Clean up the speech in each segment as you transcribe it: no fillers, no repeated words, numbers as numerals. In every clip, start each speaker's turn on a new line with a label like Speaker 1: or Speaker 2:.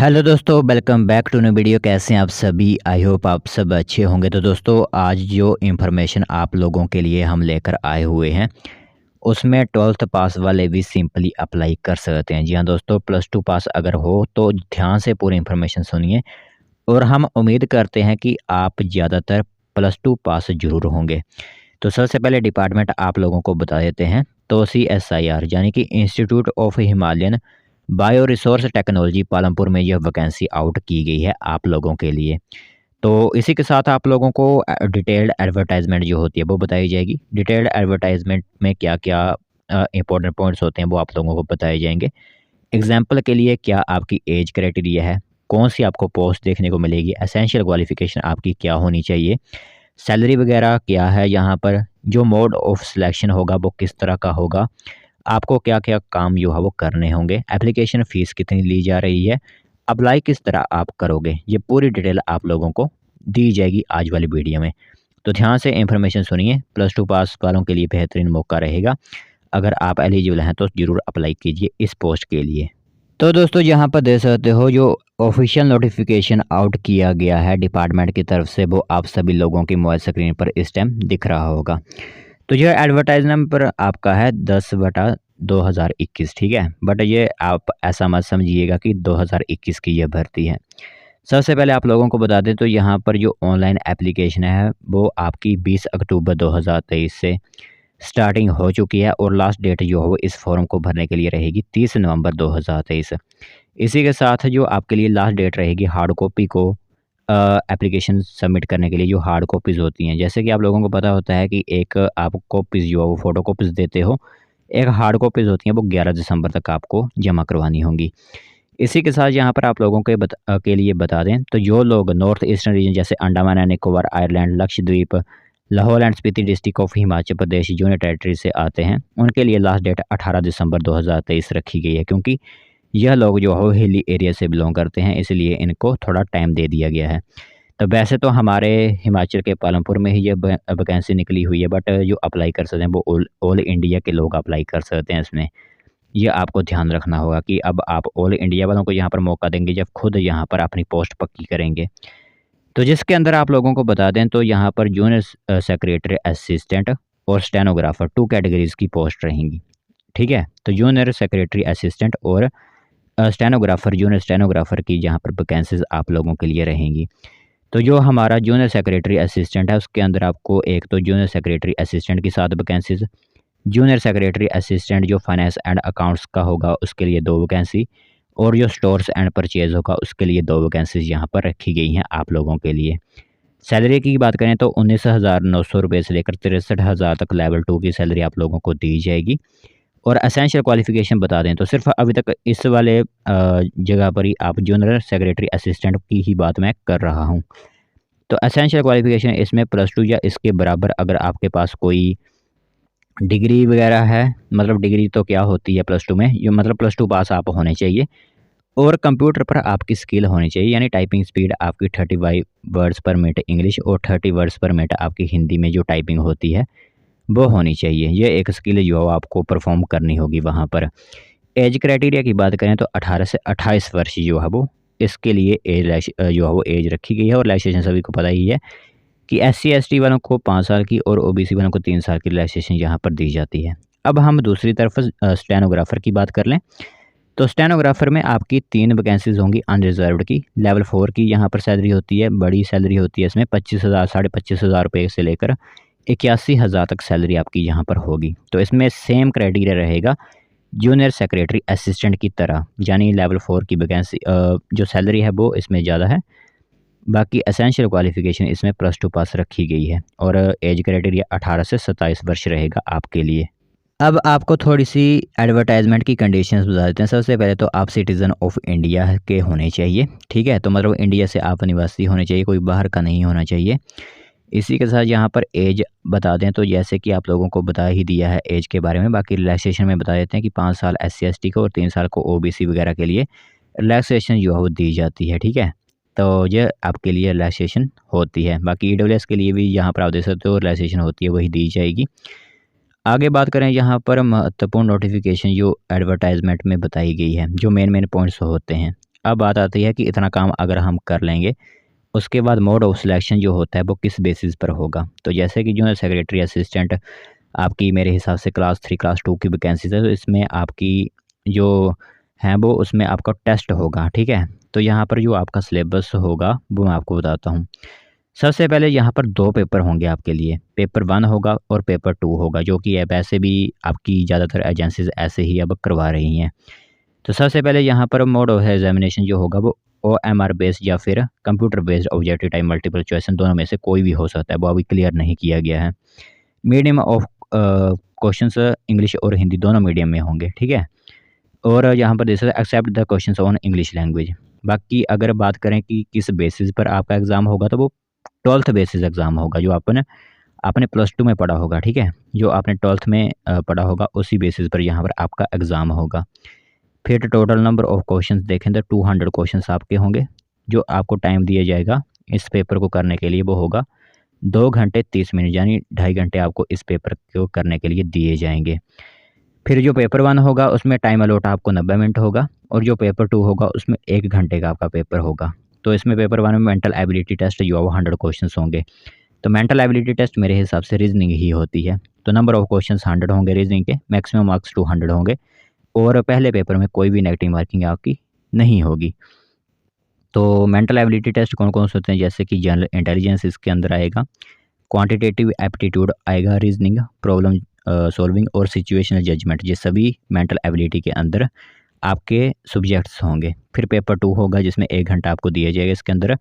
Speaker 1: Hello दोस्तों, welcome back to new video. कैसे हैं आप सभी? आई होप आप सब अच्छे होंगे। तो दोस्तों, आज जो इन्फॉर्मेशन आप लोगों के लिए हम लेकर आए हुए हैं उसमें 12th पास वाले भी सिंपली अप्लाई कर सकते हैं। जी हाँ दोस्तों, +2 पास अगर हो तो ध्यान से पूरी इन्फॉर्मेशन सुनिए और हम उम्मीद करते हैं कि आप ज़्यादातर +2 पास ज़रूर होंगे। तो सबसे पहले डिपार्टमेंट आप लोगों को बता देते हैं। तो CSIR यानी कि institute of Himalayan bio resource technology Palampur में यह वैकेंसी आउट की गई है आप लोगों के लिए। तो इसी के साथ आप लोगों को डिटेल्ड एडवर्टाइजमेंट जो होती है वो बताई जाएगी। डिटेल्ड एडवर्टाइजमेंट में क्या-क्या इंपॉर्टेंट पॉइंट्स होते हैं वो आप लोगों को बताए जाएंगे। एग्जाम्पल के लिए क्या आपकी एज क्राइटेरिया है, कौन सी आपको पोस्ट देखने को मिलेगी, एसेंशियल क्वालिफिकेशन आपकी क्या होनी चाहिए, सैलरी वगैरह क्या है, यहाँ पर जो मोड ऑफ सिलेक्शन होगा वो किस तरह का होगा, आपको क्या-क्या काम जो है वो करने होंगे, एप्लीकेशन फ़ीस कितनी ली जा रही है, अप्लाई किस तरह आप करोगे, ये पूरी डिटेल आप लोगों को दी जाएगी आज वाली वीडियो में। तो ध्यान से इन्फॉर्मेशन सुनिए। +2 पास वालों के लिए बेहतरीन मौका रहेगा। अगर आप एलिजिबल हैं तो ज़रूर अप्लाई कीजिए इस पोस्ट के लिए। तो दोस्तों, यहाँ पर देख सकते हो जो ऑफिशियल नोटिफिकेशन आउट किया गया है डिपार्टमेंट की तरफ से वो आप सभी लोगों की मोबाइल स्क्रीन पर इस टाइम दिख रहा होगा। तो यह एडवर्टाइजमेंट पर आपका है 10/2021, ठीक है। बट ये आप ऐसा मत समझिएगा कि 2021 की यह भर्ती है। सबसे पहले आप लोगों को बता दें तो यहाँ पर जो ऑनलाइन एप्लीकेशन है वो आपकी 20 अक्टूबर 2023 से स्टार्टिंग हो चुकी है और लास्ट डेट जो है वो इस फॉर्म को भरने के लिए रहेगी 30 नवंबर 2023। इसी के साथ जो आपके लिए लास्ट डेट रहेगी हार्ड कॉपी को एप्लीकेशन सबमिट करने के लिए, जो हार्ड कॉपीज़ होती हैं। जैसे कि आप लोगों को पता होता है कि एक आप कॉपीज़ जो है वो फ़ोटो कॉपीज़ देते हो, एक हार्ड कॉपीज़ होती हैं वो 11 दिसंबर तक आपको जमा करवानी होंगी। इसी के साथ यहाँ पर आप लोगों के लिए बता दें तो जो लोग नॉर्थ ईस्टर्न रीजन जैसे Andaman and Nicobar, Ireland, Lakshadweep, Lahaul and Spiti district of Himachal Pradesh union territory से आते हैं, उनके लिए लास्ट डेट 18 दिसंबर 2023 रखी गई है, क्योंकि यह लोग जो है हिली एरिया से बिलोंग करते हैं, इसलिए इनको थोड़ा टाइम दे दिया गया है। तो वैसे तो हमारे हिमाचल के पालमपुर में ही ये वैकेंसी निकली हुई है, बट जो अप्लाई कर सकते हैं वो ऑल इंडिया के लोग अप्लाई कर सकते हैं इसमें। ये आपको ध्यान रखना होगा कि अब आप ऑल इंडिया वालों को यहाँ पर मौका देंगे जब खुद यहाँ पर अपनी पोस्ट पक्की करेंगे। तो जिसके अंदर आप लोगों को बता दें तो यहाँ पर जूनियर सेक्रेटरी असिस्टेंट और स्टेनोग्राफर 2 कैटेगरीज़ की पोस्ट रहेंगी, ठीक है। तो जूनियर सेक्रेटरी असिस्टेंट और स्टेनोग्राफर, जूनियर स्टेनोग्राफर की यहाँ पर वैकेंसीज़ आप लोगों के लिए रहेंगी। तो जो हमारा जूनियर सेक्रेटरी असिस्टेंट है उसके अंदर आपको एक तो जूनियर सेक्रेटरी असिस्टेंट की 7 वैकेंसीज़, जूनियर सेक्रेटरी असिस्टेंट जो फाइनेंस एंड अकाउंट्स का होगा उसके लिए 2 वैकेंसी, और जो स्टोर्स एंड परचेज होगा उसके लिए 2 वैकेंसीज़ यहाँ पर रखी गई हैं आप लोगों के लिए। सैलरी की बात करें तो 19,900 रुपये से लेकर 63,000 तक लेवल 2 की सैलरी आप लोगों को दी जाएगी। और एसेंशियल क्वालिफ़िकेशन बता दें तो सिर्फ अभी तक इस वाले जगह पर ही आप जूनियर सेक्रेटरी असिस्टेंट की ही बात मैं कर रहा हूँ। तो एसेंशियल क्वालिफ़िकेशन इसमें +2 या इसके बराबर अगर आपके पास कोई डिग्री वगैरह है, मतलब डिग्री तो क्या होती है +2 में, ये मतलब +2 पास आप होने चाहिए और कंप्यूटर पर आपकी स्किल होनी चाहिए, यानी टाइपिंग स्पीड आपकी 35 वर्ड्स पर मिनट इंग्लिश और 30 वर्ड्स पर मिनट आपकी हिंदी में जो टाइपिंग होती है वो होनी चाहिए। ये एक स्किल जो है आपको परफॉर्म करनी होगी वहाँ पर। एज क्राइटेरिया की बात करें तो 18 से 28 वर्ष जो है वो इसके लिए जो है वो एज रखी गई है। और रिलैक्सेशन सभी को पता ही है कि SC/ST वालों को 5 साल की और OBC वालों को 3 साल की रिलैक्सेशन यहाँ पर दी जाती है। अब हम दूसरी तरफ स्टेनोग्राफर की बात कर लें तो स्टेनोग्राफर में आपकी 3 वैकेंसीज़ होंगी अनरिज़र्व्ड की। लेवल 4 की यहाँ पर सैलरी होती है, बड़ी सैलरी होती है इसमें 25,000 साढ़े 25,000 रुपये से लेकर 81,000 तक सैलरी आपकी यहाँ पर होगी। तो इसमें सेम क्राइटेरिया रहेगा जूनियर सेक्रेटरी असिस्टेंट की तरह, यानी लेवल 4 की वैकेंसी जो सैलरी है वो इसमें ज़्यादा है। बाकी एसेंशियल क्वालिफ़िकेशन इसमें +2 पास रखी गई है और एज क्राइटेरिया 18 से 27 वर्ष रहेगा आपके लिए। अब आपको थोड़ी-सी एडवर्टाइज़मेंट की कंडीशंस बता देते हैं। सबसे पहले तो आप सिटीज़न ऑफ इंडिया के होने चाहिए, ठीक है? तो मतलब इंडिया से आप निवासी होने चाहिए, कोई बाहर का नहीं होना चाहिए। इसी के साथ यहाँ पर एज बता दें तो जैसे कि आप लोगों को बता ही दिया है एज के बारे में, बाकी रिलैक्सेशन में बता देते हैं कि 5 साल SC/ST को और 3 साल को OBC वगैरह के लिए रिलैक्सेशन जो है वो दी जाती है, ठीक है? तो ये आपके लिए रिलैक्सेशन होती है। बाकी EWS के लिए भी यहाँ पर आप देख सकते हो रिलैक्सेशन होती है, वही दी जाएगी। आगे बात करें यहाँ पर महत्वपूर्ण नोटिफिकेशन जो एडवर्टाइजमेंट में बताई गई है, जो मेन पॉइंट्स होते हैं। अब बात आती है कि इतना काम अगर हम कर लेंगे, उसके बाद मोड ऑफ सिलेक्शन जो होता है वो किस बेसिस पर होगा। तो जैसे कि जो है सेक्रेटरी असिस्टेंट आपकी मेरे हिसाब से क्लास 3 क्लास 2 की वैकेंसीज है, तो इसमें आपकी जो है वो उसमें आपका टेस्ट होगा, ठीक है। तो यहाँ पर जो आपका सिलेबस होगा वो मैं आपको बताता हूँ। सबसे पहले यहाँ पर 2 पेपर होंगे आपके लिए, पेपर 1 होगा और पेपर 2 होगा, जो कि वैसे भी आपकी ज़्यादातर एजेंसीज़ ऐसे ही अब करवा रही हैं। तो सबसे पहले यहाँ पर मोड ऑफ एग्जामिनेशन जो होगा वो OMR बेस्ड या फिर computer based objective type multiple choice, दोनों में से कोई भी हो सकता है, वो अभी क्लियर नहीं किया गया है। मीडियम ऑफ क्वेश्चंस इंग्लिश और हिंदी दोनों मीडियम में होंगे, ठीक है। और यहाँ पर देख सकते except the questions on English language. बाकी अगर बात करें कि किस बेसिस पर आपका एग्ज़ाम होगा, तो वो 12th बेसिस एग्ज़ाम होगा, जो आपने आपने +2 में पढ़ा होगा, ठीक है। जो आपने 12th में पढ़ा होगा उसी बेसिस पर यहाँ पर आपका एग्ज़ाम होगा। फिर टोटल नंबर ऑफ क्वेश्चंस देखें तो 200 क्वेश्चंस आपके होंगे। जो आपको टाइम दिया जाएगा इस पेपर को करने के लिए वो होगा 2 घंटे 30 मिनट, यानी 2.5 घंटे आपको इस पेपर को करने के लिए दिए जाएंगे। फिर जो पेपर 1 होगा उसमें टाइम अलॉट आपको 90 मिनट होगा, और जो पेपर 2 होगा उसमें 1 घंटे का आपका पेपर होगा। तो इसमें पेपर 1 में मेंटल एबिलिटी टेस्ट जो है वो 100 क्वेश्चंस होंगे। तो मेंटल एबिलिटी टेस्ट मेरे हिसाब से रीजनिंग ही होती है। तो नंबर ऑफ क्वेश्चंस 100 होंगे रीजनिंग के, मैक्सिमम मार्क्स 200 होंगे, और पहले पेपर में कोई भी नेगेटिव मार्किंग आपकी नहीं होगी। तो मेंटल एबिलिटी टेस्ट कौन कौन से होते हैं, जैसे कि जनरल इंटेलिजेंस इसके अंदर आएगा, क्वांटिटेटिव एप्टीट्यूड आएगा, रीजनिंग, प्रॉब्लम सॉल्विंग और सिचुएशनल जजमेंट, ये सभी मेंटल एबिलिटी के अंदर आपके सब्जेक्ट्स होंगे। फिर पेपर 2 होगा जिसमें 1 घंटा आपको दिया जाएगा। इसके अंदर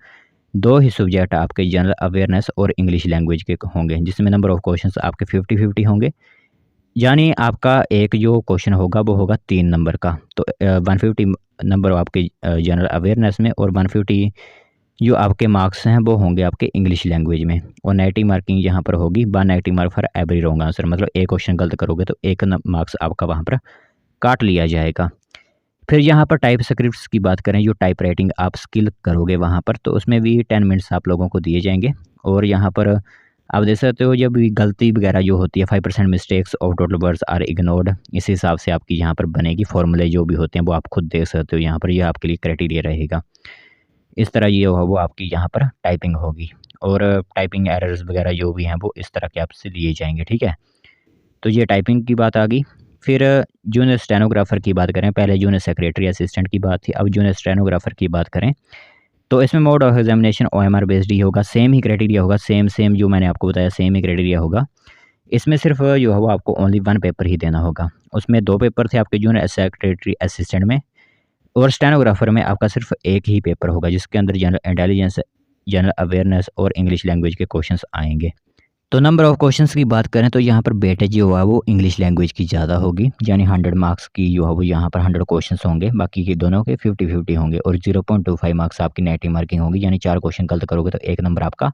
Speaker 1: 2 ही सब्जेक्ट आपके जनरल अवेयरनेस और इंग्लिश लैंग्वेज के होंगे, जिसमें नंबर ऑफ क्वेश्चंस आपके 50-50 होंगे, यानी आपका एक जो क्वेश्चन होगा वो होगा 3 नंबर का। तो 150 नंबर आपके जनरल अवेयरनेस में, और 150 जो आपके मार्क्स हैं वो होंगे आपके इंग्लिश लैंग्वेज में। और नेगेटिव मार्किंग यहाँ पर होगी 1 negative mark for every wrong answer, मतलब एक क्वेश्चन गलत करोगे तो 1 मार्क्स आपका वहाँ पर काट लिया जाएगा। फिर यहाँ पर टाइप स्क्रिप्ट्स की बात करें, जो टाइप राइटिंग आप स्किल करोगे वहाँ पर, तो उसमें भी 10 मिनट्स आप लोगों को दिए जाएंगे। और यहाँ पर आप देख सकते हो जब भी गलती वगैरह जो होती है 5% mistakes of total words are ignored, इस हिसाब से आपकी यहाँ पर बनेगी। फॉर्मूले जो भी होते हैं वो आप खुद देख सकते हो, यहाँ पर ये आपके लिए क्राइटेरिया रहेगा। इस तरह ये वो आपकी यहाँ पर टाइपिंग होगी, और टाइपिंग एरर्स वगैरह जो भी हैं वो इस तरह के आपसे लिए जाएंगे, ठीक है। तो ये टाइपिंग की बात आ गई। फिर जूनियर स्टेनोग्राफ़र की बात करें, पहले जूनियर सेक्रेटरी असिस्टेंट की बात थी, अब जूनियर स्टेनोग्राफ़र की बात करें, तो इसमें mode of examination OMR based ही होगा, सेम ही क्राइटेरिया होगा, सेम जो मैंने आपको बताया सेम ही क्राइटेरिया होगा। इसमें सिर्फ जो है वो आपको ओनली 1 पेपर ही देना होगा। उसमें 2 पेपर थे आपके जूनियर सेक्रेटरी असिस्टेंट में, और स्टेनोग्राफ़र में आपका सिर्फ 1 ही पेपर होगा, जिसके अंदर जनरल इंटेलिजेंस, जनरल अवेयरनेस और इंग्लिश लैंग्वेज के क्वेश्चंस आएंगे। तो नंबर ऑफ़ क्वेश्चंस की बात करें तो यहाँ पर वेटेज जो है वो इंग्लिश लैंग्वेज की ज़्यादा होगी, यानी 100 मार्क्स की जो है वो यहाँ पर 100 क्वेश्चंस होंगे, बाकी के दोनों के 50-50 होंगे, और 0.25 मार्क्स आपकी नेगेटिव मार्किंग होगी, यानी 4 क्वेश्चन गलत करोगे तो 1 नंबर आपका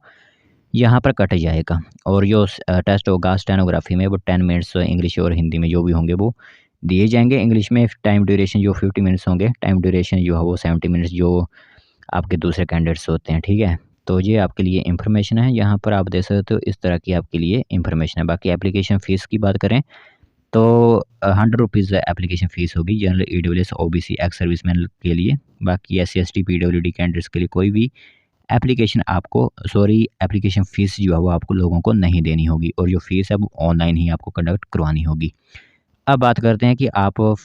Speaker 1: यहाँ पर कट जाएगा। और जो टेस्ट होगा स्टेनोग्राफी में वो 10 मिनट्स इंग्लिश और हिंदी में जो भी होंगे वो दिए जाएंगे। इंग्लिश में टाइम ड्यूरेशन जो 50 मिनट्स होंगे, टाइम ड्यूरेशन जो है वो 70 मिनट्स जो आपके दूसरे कैंडिडेट्स होते हैं, ठीक है। तो ये आपके लिए इन्फॉर्मेशन है, यहाँ पर आप देख सकते हो इस तरह की आपके लिए इन्फॉर्मेशन है। बाकी एप्लीकेशन फ़ीस की बात करें तो 100 रुपीज़ एप्लीकेशन फ़ीस होगी general EWS OBC ex serviceman के लिए। बाकी SC ST PWD कैंडिडेट्स के लिए कोई भी एप्लीकेशन फ़ीस जो है वो आपको लोगों को नहीं देनी होगी, और जो फ़ीस है वो ऑनलाइन ही आपको कंडक्ट करवानी होगी। अब बात करते हैं कि आप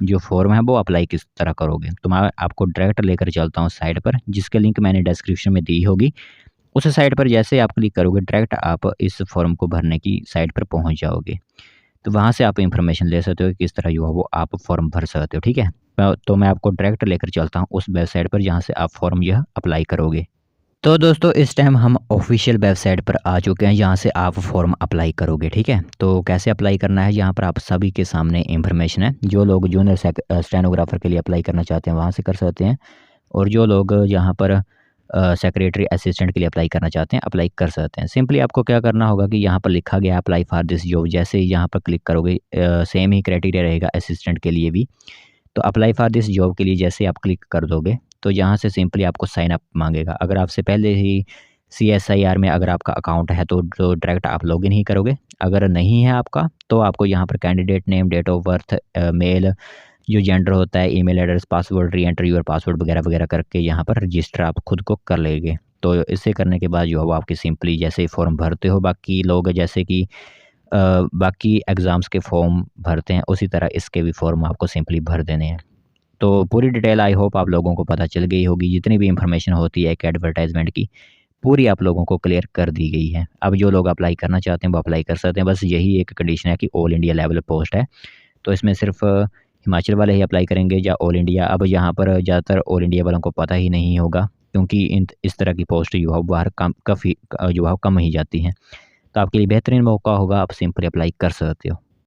Speaker 1: जो फॉर्म है वो अप्लाई किस तरह करोगे। तो मैं आपको डायरेक्ट लेकर चलता हूँ साइट पर, जिसके लिंक मैंने डिस्क्रिप्शन में दी होगी। उस साइट पर जैसे आप क्लिक करोगे डायरेक्ट आप इस फॉर्म को भरने की साइट पर पहुँच जाओगे। तो वहाँ से आप इन्फॉर्मेशन ले सकते हो कि किस तरह जो है वो आप फॉर्म भर सकते हो, ठीक है। तो मैं आपको डायरेक्ट लेकर चलता हूँ उस वेबसाइट पर जहाँ से आप फॉर्म यह अप्लाई करोगे। तो दोस्तों इस टाइम हम ऑफिशियल वेबसाइट पर आ चुके हैं, जहाँ से आप फॉर्म अप्लाई करोगे, ठीक है। तो कैसे अप्लाई करना है, यहाँ पर आप सभी के सामने इन्फॉर्मेशन है। जो लोग जूनियर स्टेनोग्राफर के लिए अप्लाई करना चाहते हैं वहाँ से कर सकते हैं, और जो लोग यहाँ पर सेक्रेटरी असिस्टेंट के लिए अप्लाई करना चाहते हैं अप्लाई कर सकते हैं। सिंपली आपको क्या करना होगा कि यहाँ पर लिखा गया अप्लाई फॉर दिस जॉब, जैसे ही यहाँ पर क्लिक करोगे सेम ही क्राइटेरिया रहेगा असिस्टेंट के लिए भी। तो अप्लाई फॉर दिस जॉब के लिए जैसे आप क्लिक कर दोगे तो यहाँ से सिंपली आपको साइन अप मांगेगा। अगर आपसे पहले ही CSIR में अगर आपका अकाउंट है तो डायरेक्ट आप लॉगिन ही करोगे। अगर नहीं है आपका तो आपको यहाँ पर candidate name, date of birth, male, जो जेंडर होता है, email address, password, re enter your password वगैरह वगैरह करके यहाँ पर रजिस्टर आप खुद को कर लेंगे। तो इसे करने के बाद जो है वो आपकी सिंपली जैसे फॉर्म भरते हो बाकी लोग जैसे कि बाकी एग्ज़ाम्स के फॉर्म भरते हैं, उसी तरह इसके भी फॉर्म आपको सिंपली भर देने हैं। तो पूरी डिटेल आई होप आप लोगों को पता चल गई होगी। जितनी भी इन्फॉर्मेशन होती है एक एडवर्टाइजमेंट की, पूरी आप लोगों को क्लियर कर दी गई है। अब जो लोग अप्लाई करना चाहते हैं वो अप्लाई कर सकते हैं। बस यही एक कंडीशन है कि ऑल इंडिया लेवल पोस्ट है, तो इसमें सिर्फ हिमाचल वाले ही अप्लाई करेंगे या ऑल इंडिया। अब यहाँ पर ज़्यादातर ऑल इंडिया वालों को पता ही नहीं होगा, क्योंकि इस तरह की पोस्ट जो है बाहर काफ़ी जो है कम ही जाती हैं। तो आपके लिए बेहतरीन मौका होगा, आप सिंपली अप्लाई कर सकते हो।